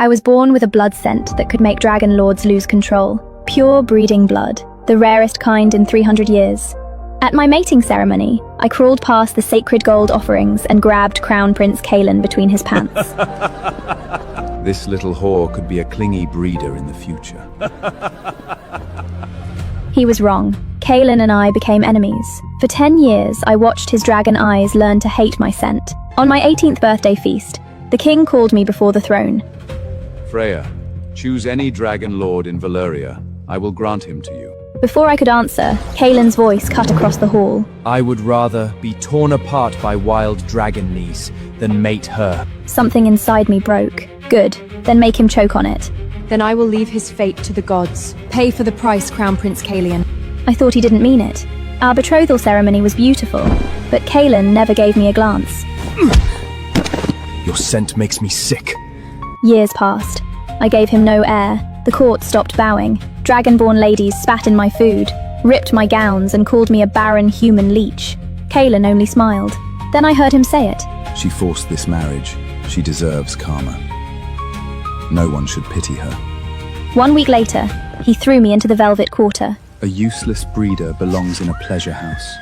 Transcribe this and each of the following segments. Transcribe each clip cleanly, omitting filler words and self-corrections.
I was born with a blood scent that could make dragon lords lose control. Pure breeding blood, the rarest kind in 300 years. At my mating ceremony, I crawled past the sacred gold offerings and grabbed Crown Prince Kaelin between his pants. This little whore could be a clingy breeder in the future. He was wrong. Kaelin and I became enemies. For 10 years, I watched his dragon eyes learn to hate my scent. On my 18th birthday feast, the king called me before the throne. Freya, choose any dragon lord in Valyria. I will grant him to you. Before I could answer, Kaelin's voice cut across the hall. I would rather be torn apart by wild dragon knees than mate her. Something inside me broke. Good, then make him choke on it. Then I will leave his fate to the gods. Pay for the price, Crown Prince Kaelin. I thought he didn't mean it. Our betrothal ceremony was beautiful, but Kaelin never gave me a glance. Your scent makes me sick. Years passed. I gave him no air. The court stopped bowing. Dragonborn ladies spat in my food, ripped my gowns, and called me a barren human leech. Kaelin only smiled. Then I heard him say it. She forced this marriage. She deserves karma. No one should pity her. 1 week later, he threw me into the Velvet Quarter. A useless breeder belongs in a pleasure house.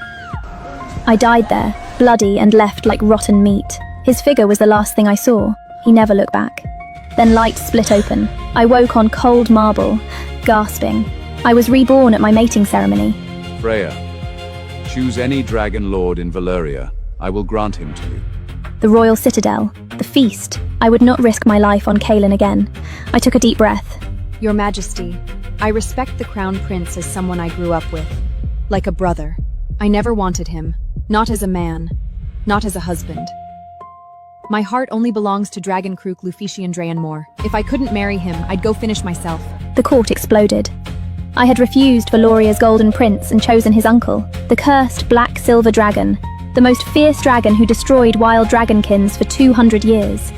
I died there, bloody and left like rotten meat. His figure was the last thing I saw. He never looked back. Then light split open. I woke on cold marble, gasping. I was reborn at my mating ceremony. Freya, choose any dragon lord in Valyria. I will grant him to you. The royal citadel, the feast. I would not risk my life on Kaelin again. I took a deep breath. Your Majesty, I respect the Crown Prince as someone I grew up with. Like a brother. I never wanted him. Not as a man. Not as a husband. My heart only belongs to Dragon Crook Lucian Draenmore. If I couldn't marry him, I'd go finish myself. The court exploded. I had refused Valoria's golden prince and chosen his uncle, the cursed black silver dragon, the most fierce dragon who destroyed wild dragonkins for 200 years.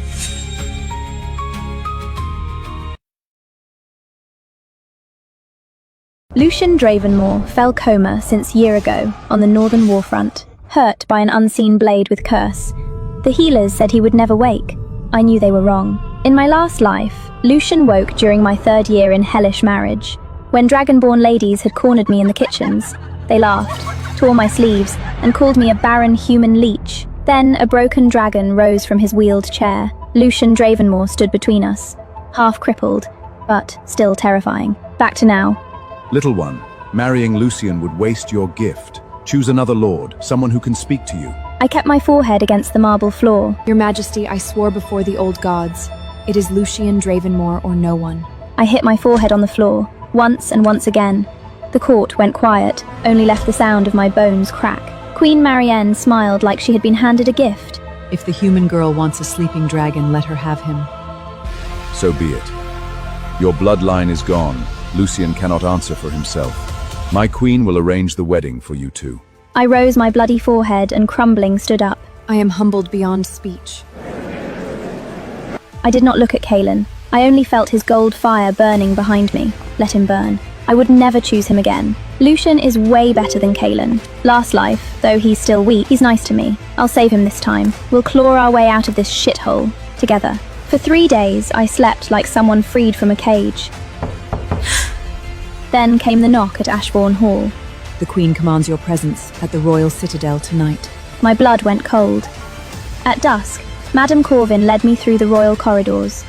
Lucian Draenmore fell coma since year ago on the northern warfront, hurt by an unseen blade with curse. The healers said he would never wake. I knew they were wrong. In my last life, Lucian woke during my 3rd year in hellish marriage. When dragonborn ladies had cornered me in the kitchens, they laughed, tore my sleeves, and called me a barren human leech. Then a broken dragon rose from his wheeled chair. Lucian Draenmore stood between us, half crippled, but still terrifying. Back to now. Little one, marrying Lucian would waste your gift. Choose another lord, someone who can speak to you. I kept my forehead against the marble floor. Your Majesty, I swore before the old gods. It is Lucian Draenmore or no one. I hit my forehead on the floor, once and once again. The court went quiet, only left the sound of my bones crack. Queen Marianne smiled like she had been handed a gift. If the human girl wants a sleeping dragon, let her have him. So be it. Your bloodline is gone. Lucian cannot answer for himself. My queen will arrange the wedding for you two. I rose my bloody forehead and crumbling stood up. I am humbled beyond speech. I did not look at Kaelin. I only felt his gold fire burning behind me. Let him burn. I would never choose him again. Lucian is way better than Kaelin. Last life, though he's still weak, he's nice to me. I'll save him this time. We'll claw our way out of this shithole, together. For 3 days, I slept like someone freed from a cage. Then came the knock at Ashbourne Hall. The Queen commands your presence at the royal citadel tonight. My blood went cold. At dusk, Madame Corvin led me through the royal corridors.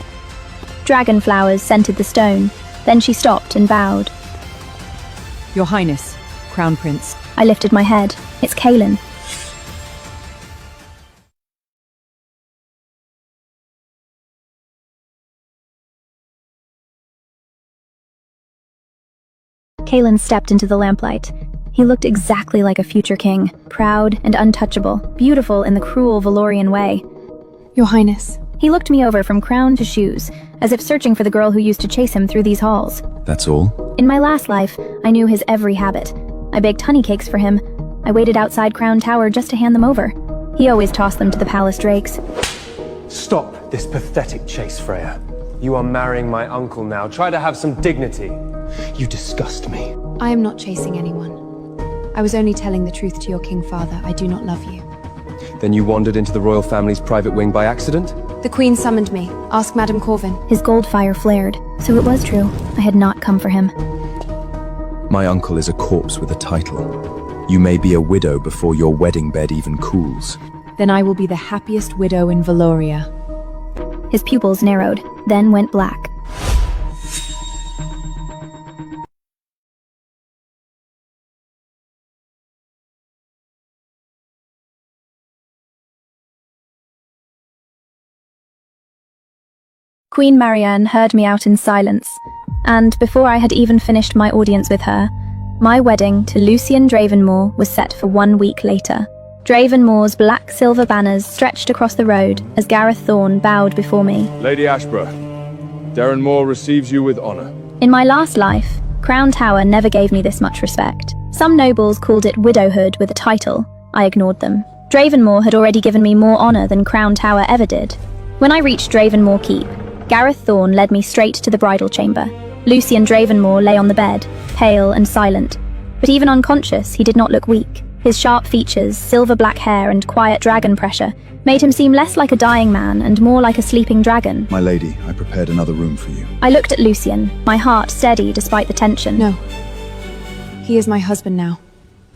Dragon flowers scented the stone. Then she stopped and bowed. Your Highness, Crown Prince. I lifted my head. It's Kaelin. Kaelin stepped into the lamplight. He looked exactly like a future king, proud and untouchable, beautiful in the cruel Valorian way. Your Highness. He looked me over from crown to shoes, as if searching for the girl who used to chase him through these halls. That's all? In my last life, I knew his every habit. I baked honey cakes for him. I waited outside Crown Tower just to hand them over. He always tossed them to the palace drakes. Stop this pathetic chase, Freya. You are marrying my uncle now. Try to have some dignity. You disgust me. I am not chasing anyone. I was only telling the truth to your king father. I do not love you. Then you wandered into the royal family's private wing by accident? The Queen summoned me. Ask Madame Corvin. His gold fire flared. So it was true. I had not come for him. My uncle is a corpse with a title. You may be a widow before your wedding bed even cools. Then I will be the happiest widow in Valoria. His pupils narrowed, then went black. Queen Marianne heard me out in silence, and before I had even finished my audience with her, my wedding to Lucian Dravenmore was set for 1 week later. Dravenmore's black silver banners stretched across the road as Gareth Thorne bowed before me. Lady Ashborough, Darren Moore receives you with honor. In my last life, Crown Tower never gave me this much respect. Some nobles called it widowhood with a title. I ignored them. Dravenmore had already given me more honor than Crown Tower ever did. When I reached Dravenmore Keep, Gareth Thorne led me straight to the bridal chamber. Lucian Dravenmore lay on the bed, pale and silent. But even unconscious, he did not look weak. His sharp features, silver black hair and quiet dragon pressure made him seem less like a dying man and more like a sleeping dragon. My lady, I prepared another room for you. I looked at Lucian, my heart steady despite the tension. No. He is my husband now.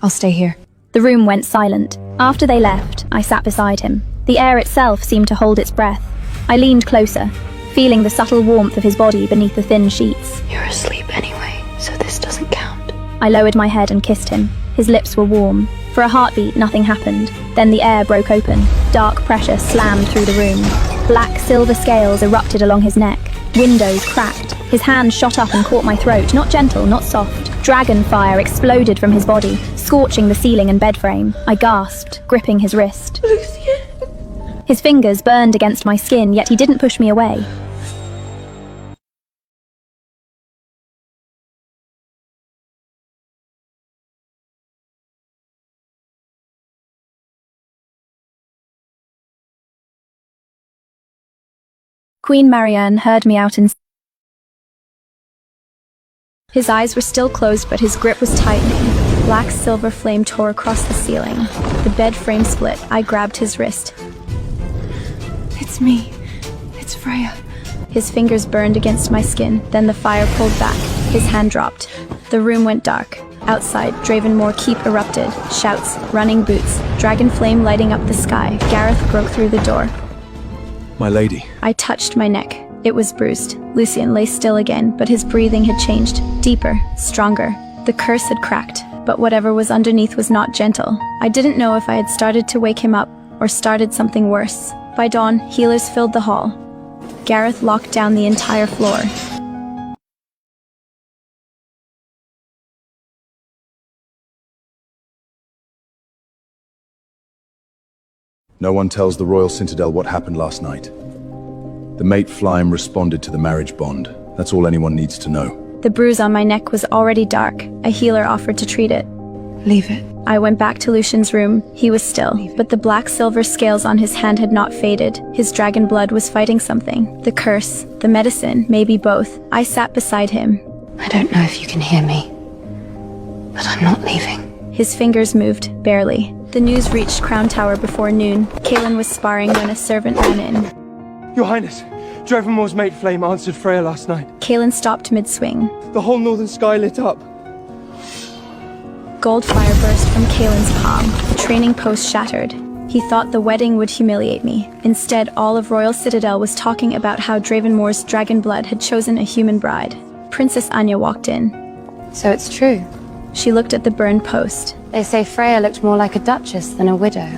I'll stay here. The room went silent. After they left, I sat beside him. The air itself seemed to hold its breath. I leaned closer, feeling the subtle warmth of his body beneath the thin sheets. You're asleep anyway, so this doesn't count. I lowered my head and kissed him. His lips were warm. For a heartbeat, nothing happened. Then the air broke open. Dark pressure slammed through the room. Black silver scales erupted along his neck. Windows cracked. His hand shot up and caught my throat, not gentle, not soft. Dragon fire exploded from his body, scorching the ceiling and bed frame. I gasped, gripping his wrist. Lucian! His fingers burned against my skin, yet he didn't push me away. Queen Marianne heard me out in... His eyes were still closed, but his grip was tightening. Black silver flame tore across the ceiling. The bed frame split. I grabbed his wrist. It's me. It's Freya. His fingers burned against my skin, then the fire pulled back. His hand dropped. The room went dark. Outside, Dravenmore Keep erupted. Shouts, running boots, dragon flame lighting up the sky. Gareth broke through the door. My lady. I touched my neck. It was bruised. Lucian lay still again, but his breathing had changed. Deeper, stronger. The curse had cracked, but whatever was underneath was not gentle. I didn't know if I had started to wake him up, or started something worse. By dawn, healers filled the hall. Gareth locked down the entire floor. No one tells the Royal Citadel what happened last night. The mate Flime responded to the marriage bond. That's all anyone needs to know. The bruise on my neck was already dark. A healer offered to treat it. Leave it. I went back to Lucian's room. He was still, but the black silver scales on his hand had not faded. His dragon blood was fighting something. The curse, the medicine, maybe both. I sat beside him. I don't know if you can hear me, but I'm not leaving. His fingers moved, barely. The news reached Crown Tower before noon. Kaelin was sparring when a servant ran in. Your Highness, Dravenmore's mate Flame answered Freya last night. Kaelin stopped mid-swing. The whole northern sky lit up. Gold fire burst from Kaelin's palm. The training post shattered. He thought the wedding would humiliate me. Instead, all of Royal Citadel was talking about how Dravenmore's dragon blood had chosen a human bride. Princess Anya walked in. So it's true. She looked at the burned post. They say Freya looked more like a duchess than a widow.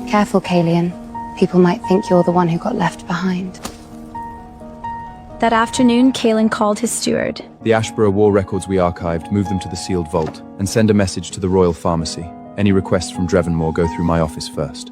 Careful, Kaelian. People might think you're the one who got left behind. That afternoon, Kaelin called his steward. The Ashborough war records we archived, move them to the sealed vault, and send a message to the Royal Pharmacy. Any requests from Dravenmore go through my office first.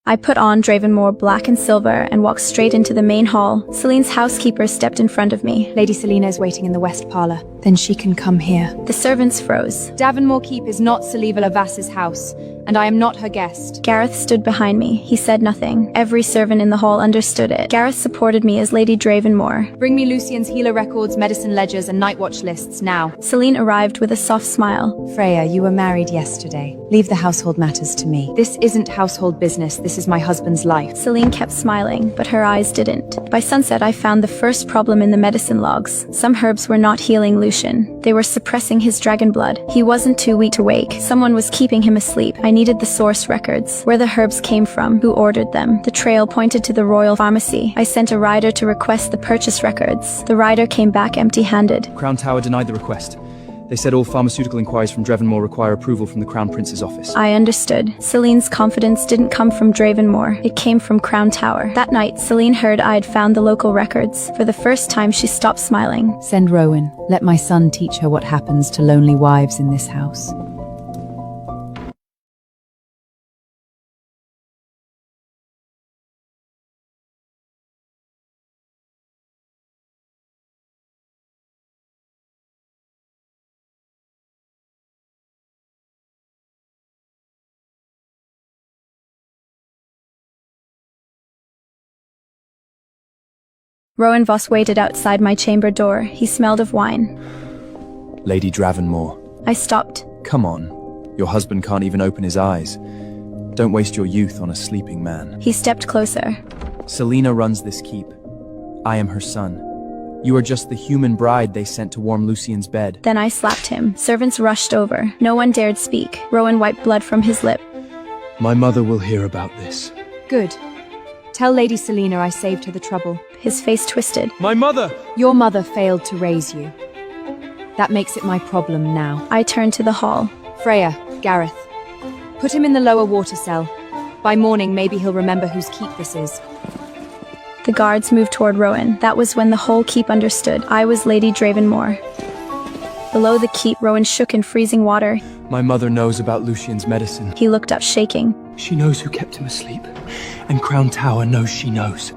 I put on Dravenmore black and silver and walked straight into the main hall. Celine's housekeeper stepped in front of me. Lady Selina is waiting in the west parlor. Then she can come here. The servants froze. Davonmore Keep is not Saliva Lavas's house, and I am not her guest. Gareth stood behind me. He said nothing. Every servant in the hall understood it. Gareth supported me as Lady Dravenmore. Bring me Lucian's healer records, medicine ledgers, and night watch lists, now. Celine arrived with a soft smile. Freya, you were married yesterday. Leave the household matters to me. This isn't household business, this is my husband's life. Celine kept smiling, but her eyes didn't. By sunset, I found the first problem in the medicine logs. Some herbs were not healing Lucian. They were suppressing his dragon blood. He wasn't too weak to wake. Someone was keeping him asleep. I needed the source records. Where the herbs came from, who ordered them. The trail pointed to the royal pharmacy. I sent a rider to request the purchase records. The rider came back empty-handed. Crown Tower denied the request. They said all pharmaceutical inquiries from Dravenmore require approval from the Crown Prince's office. I understood. Celine's confidence didn't come from Dravenmore. It came from Crown Tower. That night, Celine heard I had found the local records. For the first time, she stopped smiling. Send Rowan. Let my son teach her what happens to lonely wives in this house. Rowan Voss waited outside my chamber door. He smelled of wine. Lady Dravenmore. I stopped. Come on. Your husband can't even open his eyes. Don't waste your youth on a sleeping man. He stepped closer. Selina runs this keep. I am her son. You are just the human bride they sent to warm Lucian's bed. Then I slapped him. Servants rushed over. No one dared speak. Rowan wiped blood from his lip. My mother will hear about this. Good. Tell Lady Selina I saved her the trouble. His face twisted. My mother! Your mother failed to raise you. That makes it my problem now. I turned to the hall. Freya, Gareth. Put him in the lower water cell. By morning, maybe he'll remember whose keep this is. The guards moved toward Rowan. That was when the whole keep understood. I was Lady Dravenmore. Below the keep, Rowan shook in freezing water. My mother knows about Lucian's medicine. He looked up, shaking. She knows who kept him asleep. And Crown Tower knows she knows.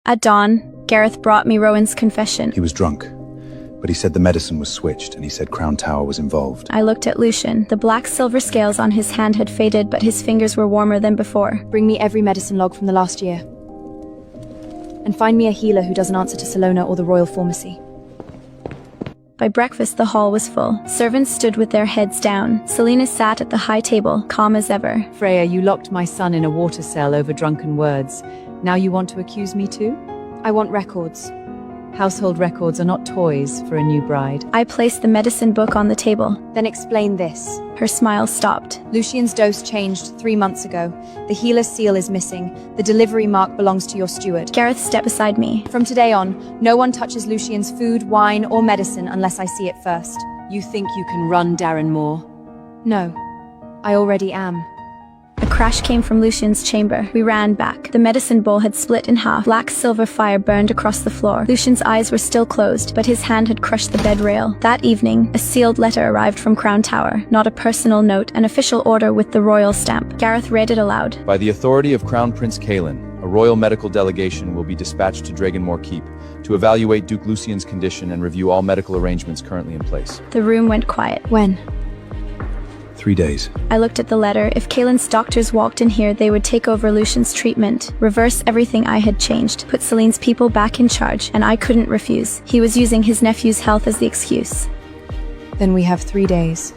At dawn, Gareth brought me Rowan's confession. He was drunk, but he said the medicine was switched and he said Crown Tower was involved. I looked at Lucian. The black silver scales on his hand had faded, but his fingers were warmer than before. Bring me every medicine log from the last year. And find me a healer who doesn't answer to Salona or the royal pharmacy. By breakfast, the hall was full. Servants stood with their heads down. Selina sat at the high table, calm as ever. Freya, you locked my son in a water cell over drunken words. Now you want to accuse me too? I want records. Household records are not toys for a new bride. I placed the medicine book on the table. Then explain this. Her smile stopped. Lucian's dose changed 3 months ago. The healer's seal is missing. The delivery mark belongs to your steward. Gareth stepped beside me. From today on, no one touches Lucian's food, wine, or medicine unless I see it first. You think you can run Darrenmore? No. I already am. A crash came from Lucian's chamber. We ran back. The medicine bowl had split in half. Black silver fire burned across the floor. Lucian's eyes were still closed, but his hand had crushed the bed rail. That evening, a sealed letter arrived from Crown Tower. Not a personal note, an official order with the royal stamp. Gareth read it aloud. By the authority of Crown Prince Kaelin, a royal medical delegation will be dispatched to Dragonmore Keep to evaluate Duke Lucian's condition and review all medical arrangements currently in place. The room went quiet. When? 3 days. I looked at the letter. If Kaelin's doctors walked in here, they would take over Lucian's treatment, reverse everything I had changed, put Celine's people back in charge, and I couldn't refuse. He was using his nephew's health as the excuse. Then we have 3 days.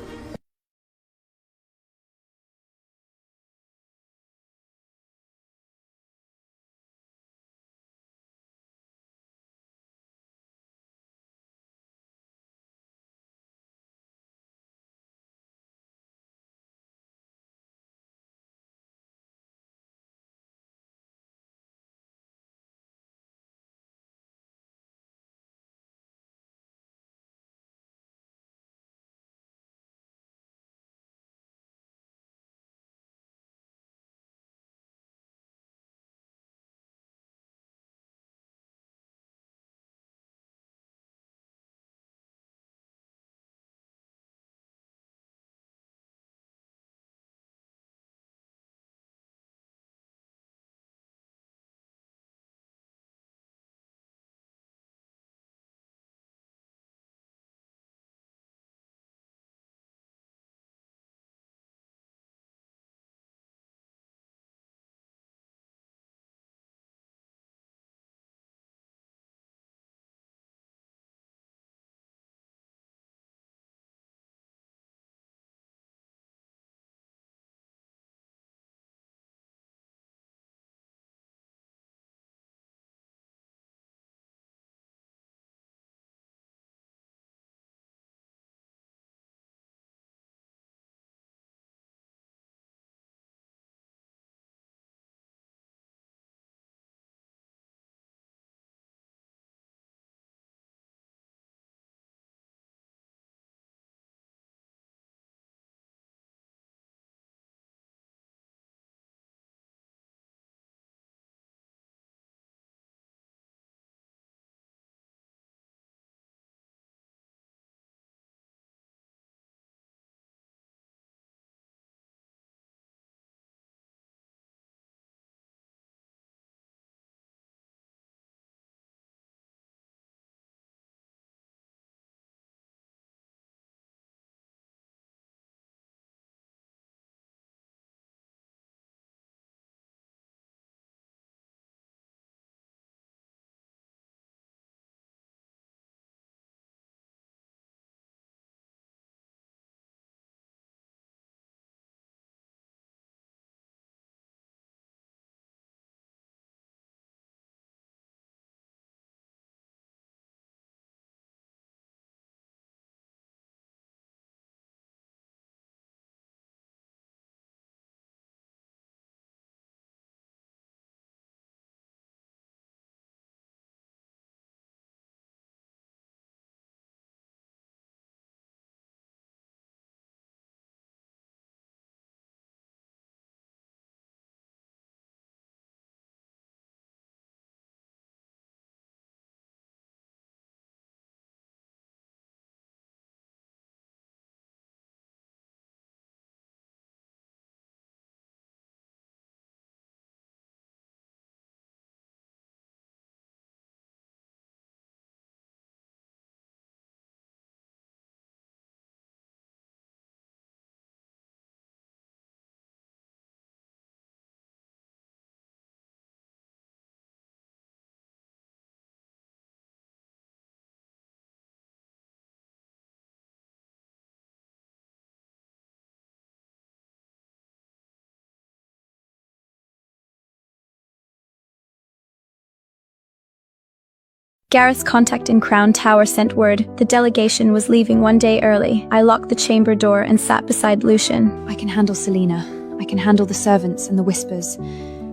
Gareth's contact in Crown Tower sent word the delegation was leaving 1 day early. I locked the chamber door and sat beside Lucian. I can handle Selena. I can handle the servants and the whispers.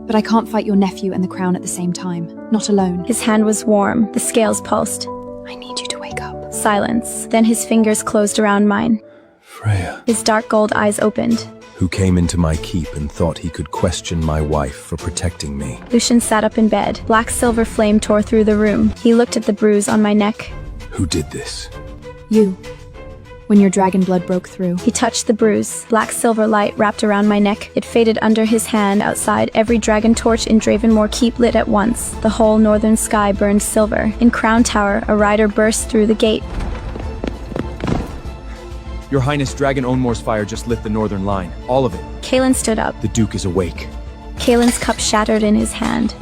But I can't fight your nephew and the crown at the same time. Not alone. His hand was warm. The scales pulsed. I need you to wake up. Silence. Then his fingers closed around mine. Freya, His dark gold eyes opened. who came into my keep and thought he could question my wife for protecting me. Lucian sat up in bed. Black silver flame tore through the room. He looked at the bruise on my neck. Who did this? You. when your dragon blood broke through. He touched the bruise. Black silver light wrapped around my neck. It faded under his hand. Outside, every dragon torch in Dravenmoor Keep lit at once. The whole northern sky burned silver. In Crown Tower, a rider burst through the gate. Your Highness, Dragon Ownmoor's fire just lit the northern line. All of it. Kaelin stood up. The Duke is awake. Kaelin's cup shattered in his hand.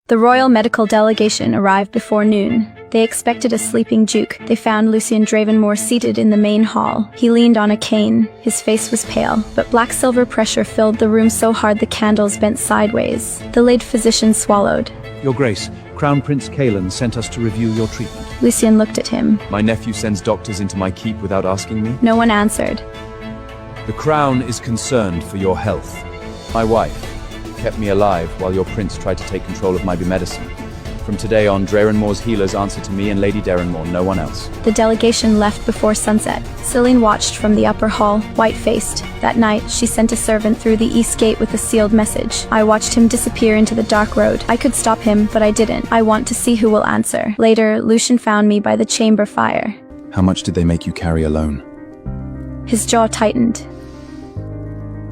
The royal medical delegation arrived before noon. They expected a sleeping Duke. They found Lucian Dravenmoor seated in the main hall. He leaned on a cane. His face was pale, but black silver pressure filled the room so hard the candles bent sideways. The late physician swallowed. Your Grace, Crown Prince Kaelin sent us to review your treatment. Lucian looked at him. My nephew sends doctors into my keep without asking me? No one answered. The Crown is concerned for your health. My wife kept me alive while your prince tried to take control of my medicine. From today on, Dravenmoor's healers answer to me and Lady Dravenmoor, no one else. The delegation left before sunset. Celine watched from the upper hall, white-faced. That night, she sent a servant through the east gate with a sealed message. I watched him disappear into the dark road. I could stop him, but I didn't. I want to see who will answer. Later, Lucian found me by the chamber fire. How much did they make you carry alone? His jaw tightened.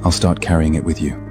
I'll start carrying it with you.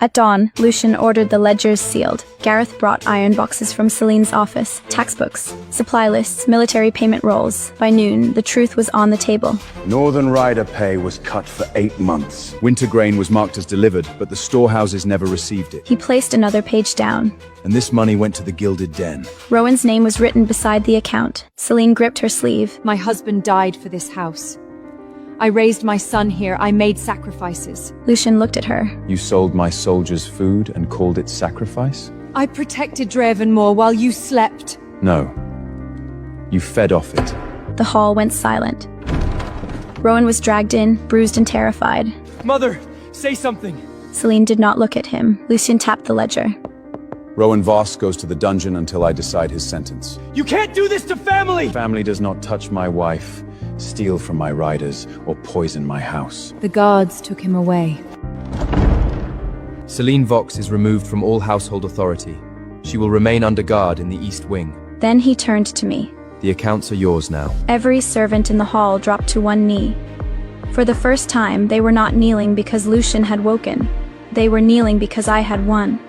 At dawn, Lucian ordered the ledgers sealed. Gareth brought iron boxes from Celine's office, textbooks, supply lists, military payment rolls. By noon, the truth was on the table. Northern Rider pay was cut for 8 months. Winter grain was marked as delivered, but the storehouses never received it. He placed another page down. And this money went to the Gilded Den. Rowan's name was written beside the account. Celine gripped her sleeve. My husband died for this house. I raised my son here. I made sacrifices. Lucian looked at her. You sold my soldiers food and called it sacrifice? I protected Dravenmore while you slept. No. You fed off it. The hall went silent. Rowan was dragged in, bruised and terrified. Mother, say something. Celine did not look at him. Lucian tapped the ledger. Rowan Voss goes to the dungeon until I decide his sentence. You can't do this to family! Family does not touch my wife, steal from my riders, or poison my house. The guards took him away. Celine Vox is removed from all household authority. She will remain under guard in the East Wing. Then he turned to me. The accounts are yours now. Every servant in the hall dropped to one knee. For the first time, they were not kneeling because Lucian had woken. They were kneeling because I had won.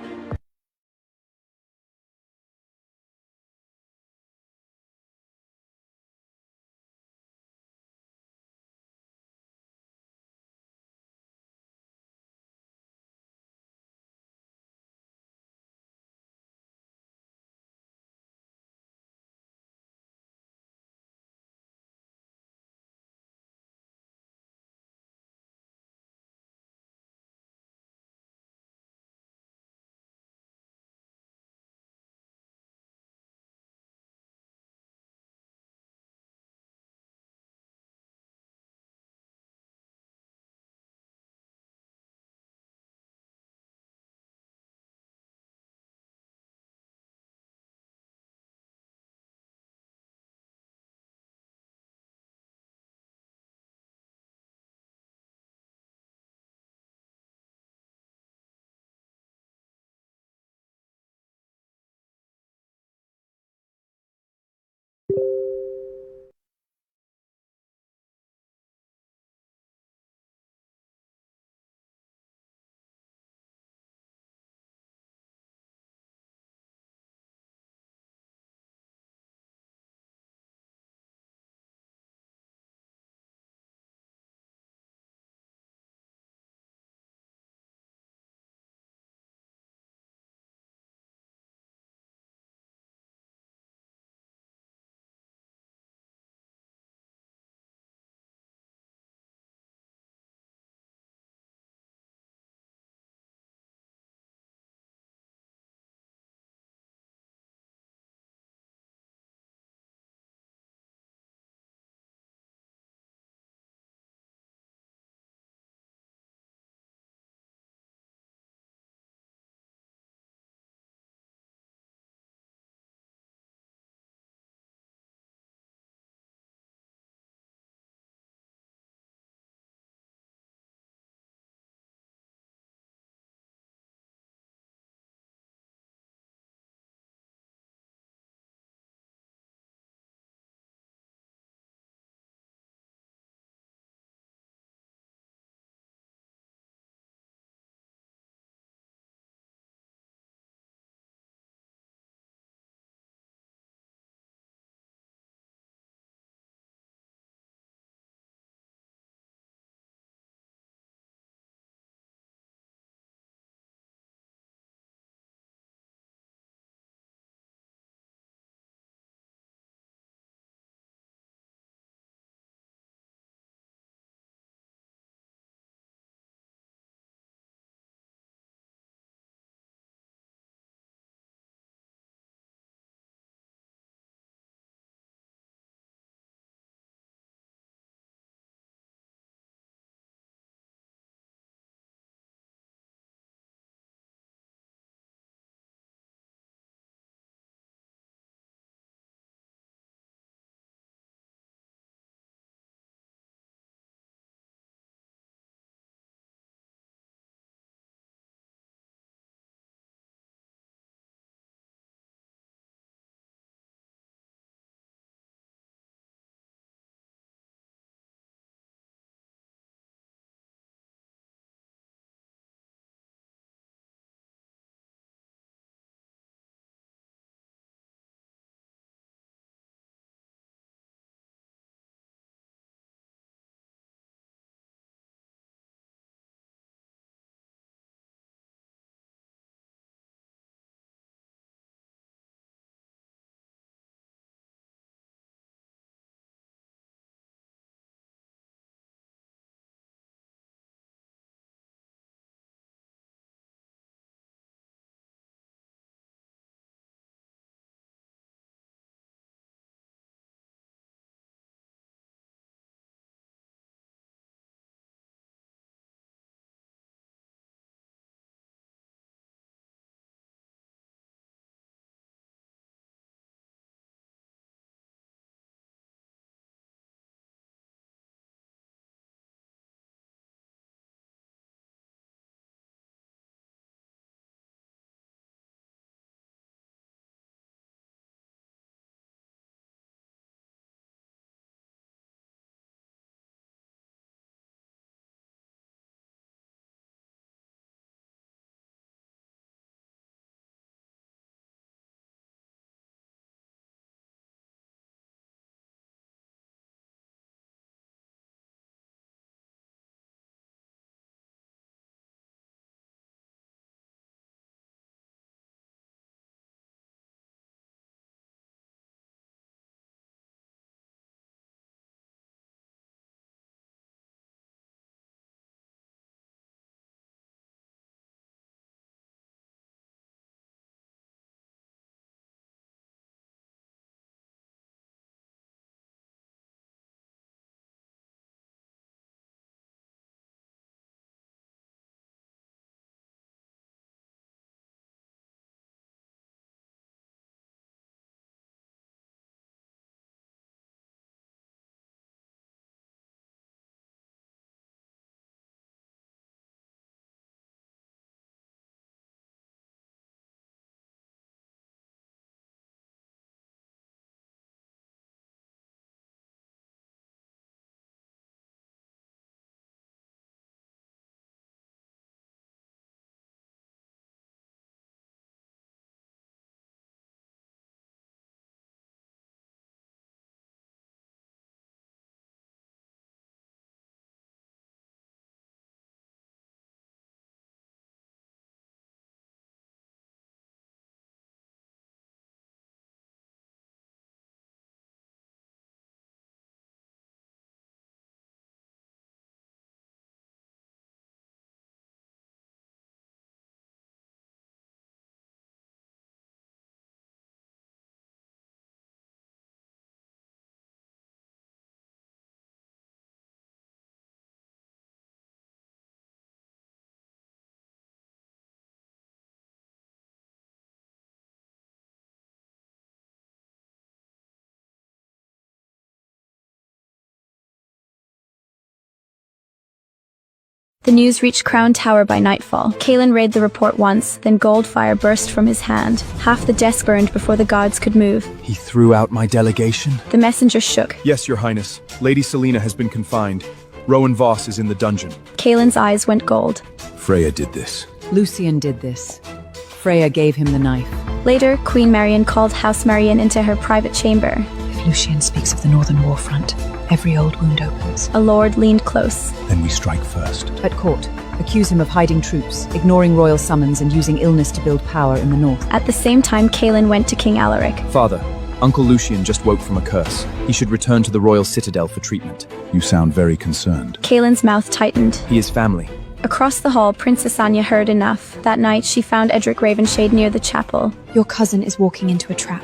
The news reached Crown Tower by nightfall. Kalen read the report once, then gold fire burst from his hand. Half the desk burned before the guards could move. He threw out my delegation? The messenger shook. Yes, Your Highness. Lady Selena has been confined. Rowan Voss is in the dungeon. Kalen's eyes went gold. Freya did this. Lucian did this. Freya gave him the knife. Later, Queen Marian called House Marian into her private chamber. If Lucian speaks of the Northern Warfront, every old wound opens. A lord leaned close. Then we strike first. At court, accuse him of hiding troops, ignoring royal summons, and using illness to build power in the north. At the same time, Kalen went to King Alaric. Father, Uncle Lucian just woke from a curse. He should return to the royal citadel for treatment. You sound very concerned. Kalen's mouth tightened. He is family. Across the hall, Princess Anya heard enough. That night, she found Edric Ravenshade near the chapel. Your cousin is walking into a trap.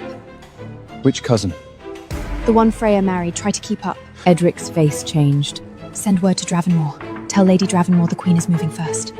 Which cousin? The one Freya married. Try to keep up. Edric's face changed. Send word to Dravenmore. Tell Lady Dravenmore the Queen is moving first.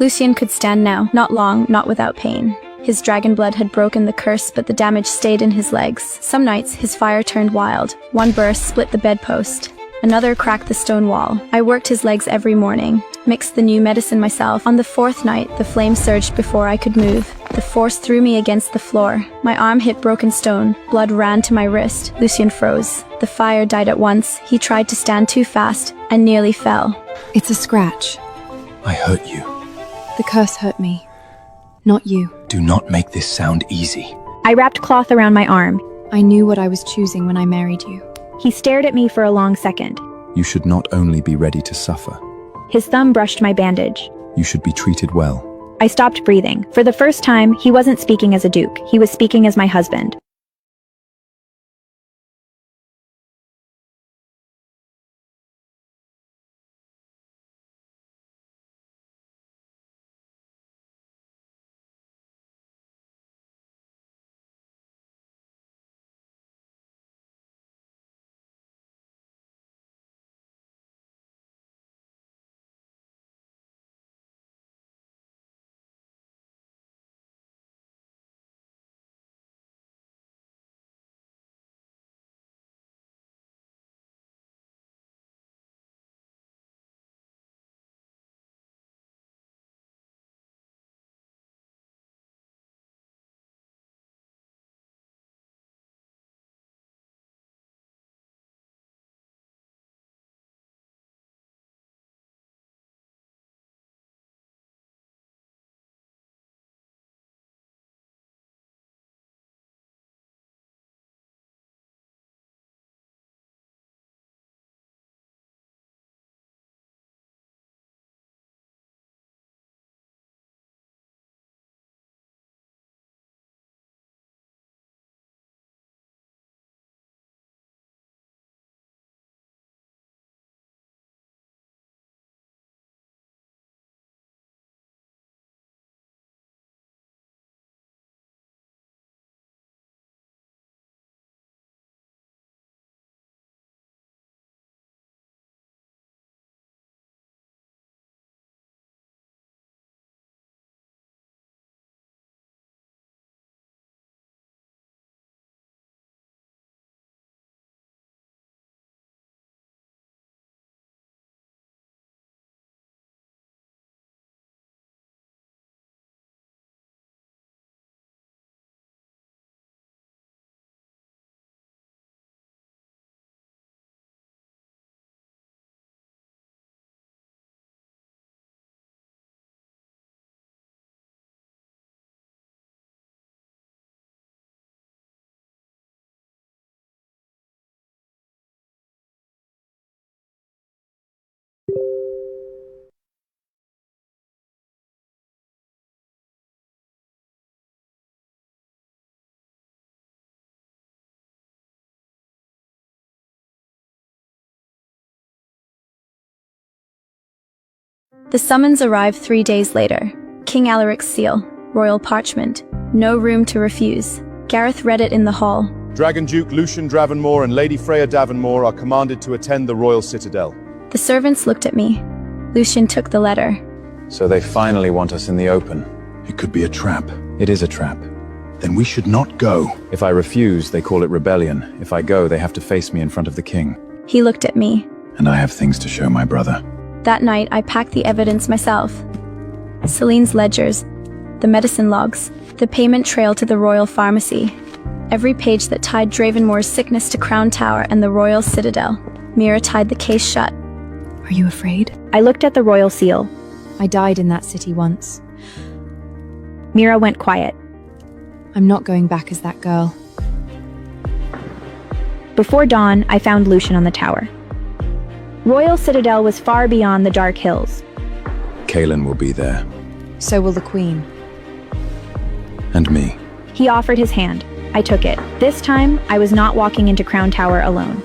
Lucian could stand now, not long, not without pain. His dragon blood had broken the curse, but the damage stayed in his legs. Some nights, his fire turned wild. One burst split the bedpost. Another cracked the stone wall. I worked his legs every morning, mixed the new medicine myself. On the fourth night, the flame surged before I could move. The force threw me against the floor. My arm hit broken stone. Blood ran to my wrist. Lucian froze. The fire died at once. He tried to stand too fast and nearly fell. It's a scratch. I hurt you. The curse hurt me, not you. Do not make this sound easy. I wrapped cloth around my arm. I knew what I was choosing when I married you. He stared at me for a long second. You should not only be ready to suffer. His thumb brushed my bandage. You should be treated well. I stopped breathing. For the first time, he wasn't speaking as a duke. He was speaking as my husband. The summons arrived 3 days later. King Alaric's seal, royal parchment, no room to refuse. Gareth read it in the hall. Dragon Duke Lucian Dravenmore and Lady Freya Davenmore are commanded to attend the royal citadel. The servants looked at me. Lucian took the letter. So they finally want us in the open. It could be a trap. It is a trap. Then we should not go. If I refuse, they call it rebellion. If I go, they have to face me in front of the king. He looked at me. And I have things to show my brother. That night, I packed the evidence myself. Celine's ledgers, the medicine logs, the payment trail to the royal pharmacy. Every page that tied Dravenmore's sickness to Crown Tower and the royal citadel. Mira tied the case shut. Are you afraid? I looked at the royal seal. I died in that city once. Mira went quiet. I'm not going back as that girl. Before dawn, I found Lucian on the tower. Royal Citadel was far beyond the dark hills. Kaelin will be there. So will the queen. And me. He offered his hand. I took it. This time, I was not walking into Crown Tower alone.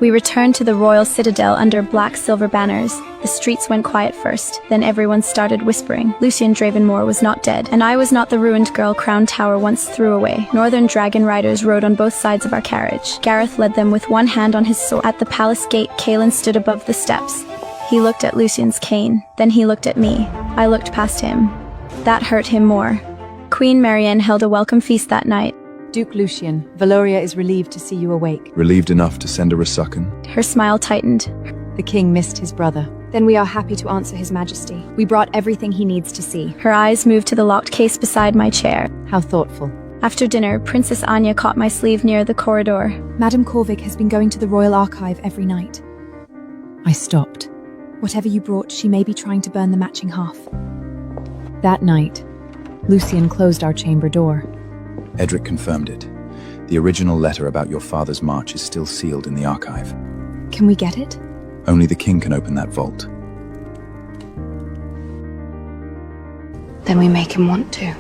We returned to the royal citadel under black silver banners. The streets went quiet first, then everyone started whispering. Lucian Dravenmore was not dead, and I was not the ruined girl Crown Tower once threw away. Northern dragon riders rode on both sides of our carriage. Gareth led them with one hand on his sword. At the palace gate, Kaelin stood above the steps. He looked at Lucian's cane, then he looked at me. I looked past him. That hurt him more. Queen Marianne held a welcome feast that night. Duke Lucian, Valoria is relieved to see you awake. Relieved enough to send a resuccon? Her smile tightened. The king missed his brother. Then we are happy to answer his majesty. We brought everything he needs to see. Her eyes moved to the locked case beside my chair. How thoughtful. After dinner, Princess Anya caught my sleeve near the corridor. Madame Corvig has been going to the royal archive every night. I stopped. Whatever you brought, she may be trying to burn the matching half. That night, Lucian closed our chamber door. Edric confirmed it. The original letter about your father's march is still sealed in the archive. Can we get it? Only the king can open that vault. Then we make him want to.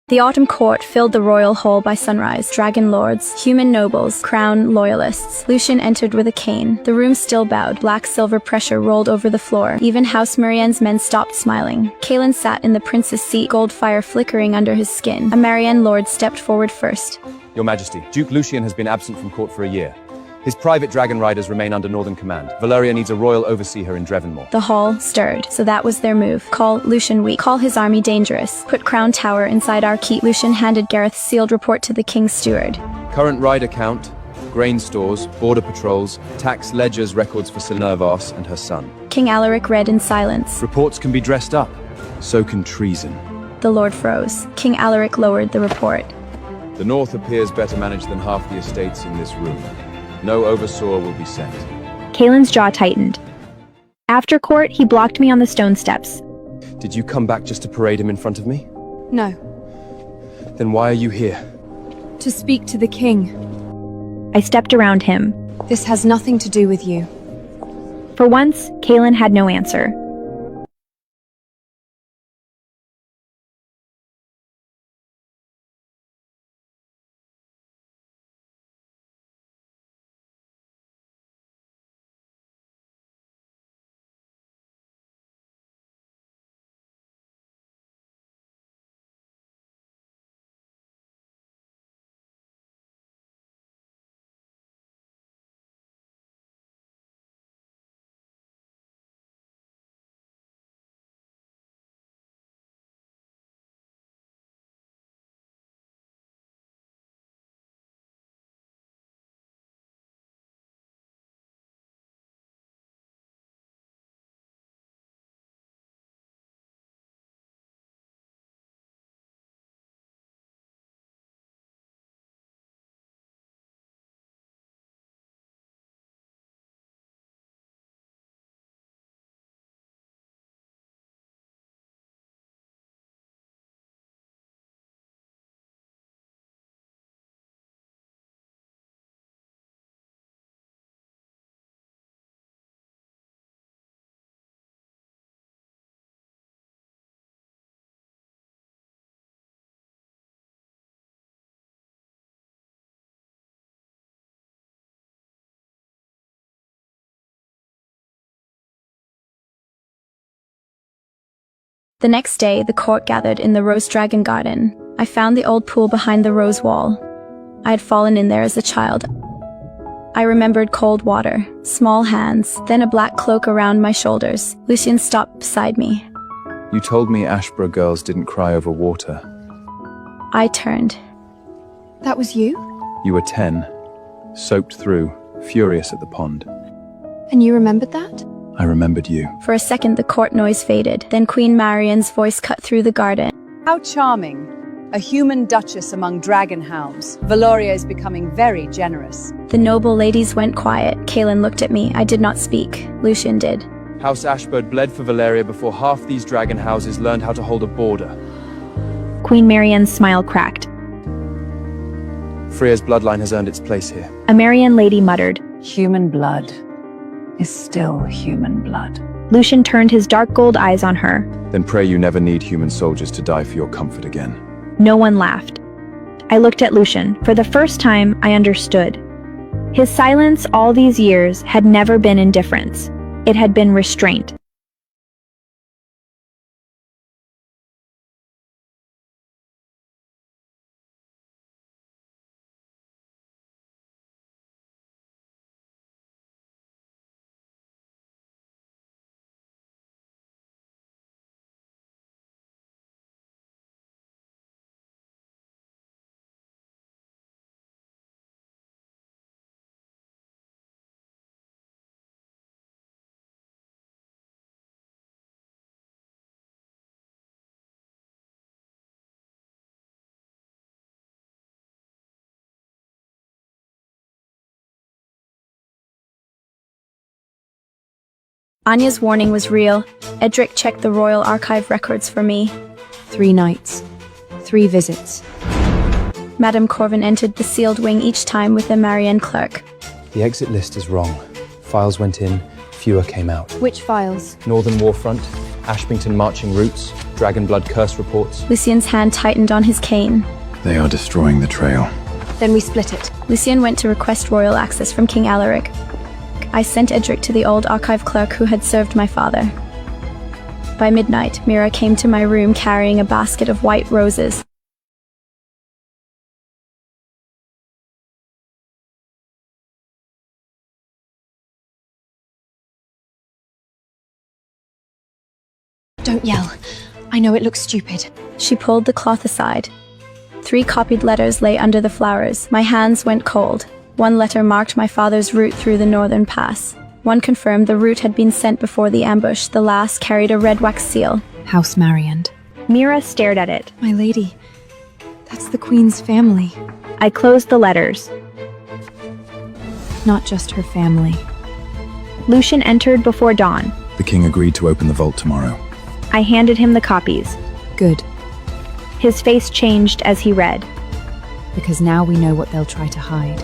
The autumn court filled the royal hall by sunrise. Dragon lords, human nobles, crown loyalists. Lucian entered with a cane. The room still bowed. Black silver pressure rolled over the floor. Even House Marianne's men stopped smiling. Kaelin sat in the prince's seat, gold fire flickering under his skin. A Marianne lord stepped forward first. Your Majesty, Duke Lucian has been absent from court for a year. His private dragon riders remain under Northern command. Valoria needs a royal overseer in Dravenmore. The hall stirred, so that was their move. Call Lucian weak. Call his army dangerous. Put Crown Tower inside our keep. Lucian handed Gareth's sealed report to the king's steward. Current rider count, grain stores, border patrols, tax ledgers, records for Selena Voss and her son. King Alaric read in silence. Reports can be dressed up. So can treason. The lord froze. King Alaric lowered the report. The north appears better managed than half the estates in this room. No overseer will be sent. Kaelin's jaw tightened. After court, he blocked me on the stone steps. Did you come back just to parade him in front of me? No. Then why are you here? To speak to the king. I stepped around him. This has nothing to do with you. For once, Kaelin had no answer. The next day, the court gathered in the Rose Dragon Garden. I found the old pool behind the rose wall. I had fallen in there as a child. I remembered cold water, small hands, then a black cloak around my shoulders. Lucian stopped beside me. You told me Ashborough girls didn't cry over water. I turned. That was you? You were 10, soaked through, furious at the pond. And you remembered that? I remembered you. For a second, the court noise faded. Then Queen Marian's voice cut through the garden. How charming. A human duchess among dragon hounds. Valoria is becoming very generous. The noble ladies went quiet. Kaelin looked at me. I did not speak. Lucian did. House Ashbird bled for Valeria before half these dragon houses learned how to hold a border. Queen Marian's smile cracked. Freya's bloodline has earned its place here. A Marian lady muttered. Human blood is still human blood. Lucian turned his dark gold eyes on her. Then pray you never need human soldiers to die for your comfort again. No one laughed. I looked at Lucian. For the first time, I understood. His silence all these years had never been indifference. It had been restraint. Anya's warning was real. Edric checked the Royal Archive records for me. 3 nights. 3 visits. Madame Corvin entered the sealed wing each time with a Marianne clerk. The exit list is wrong. Files went in, fewer came out. Which files? Northern Warfront, Ashbington marching routes, Dragon Blood curse reports. Lucian's hand tightened on his cane. They are destroying the trail. Then we split it. Lucian went to request royal access from King Alaric. I sent Edric to the old archive clerk who had served my father. By midnight, Mira came to my room carrying a basket of white roses. Don't yell. I know it looks stupid. She pulled the cloth aside. 3 copied letters lay under the flowers. My hands went cold. 1 letter marked my father's route through the northern pass. 1 confirmed the route had been sent before the ambush. The last carried a red wax seal. House Marianne. Mira stared at it. My lady. That's the Queen's family. I closed the letters. Not just her family. Lucian entered before dawn. The king agreed to open the vault tomorrow. I handed him the copies. Good. His face changed as he read. Because now we know what they'll try to hide.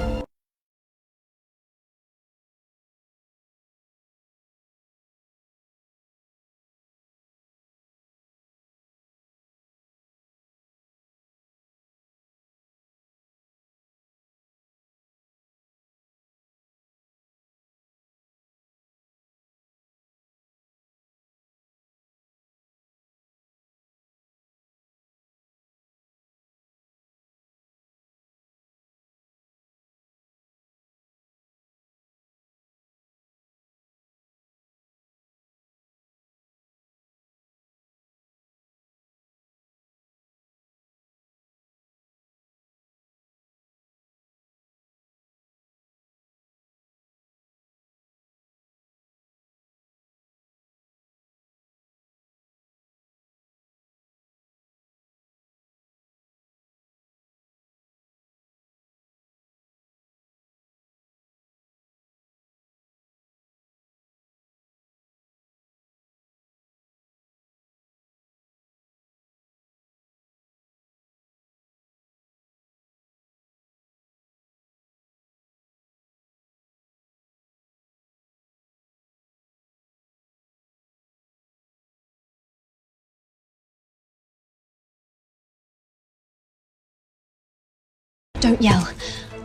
Don't yell.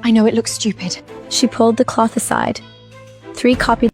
I know it looks stupid. She pulled the cloth aside. 3 copied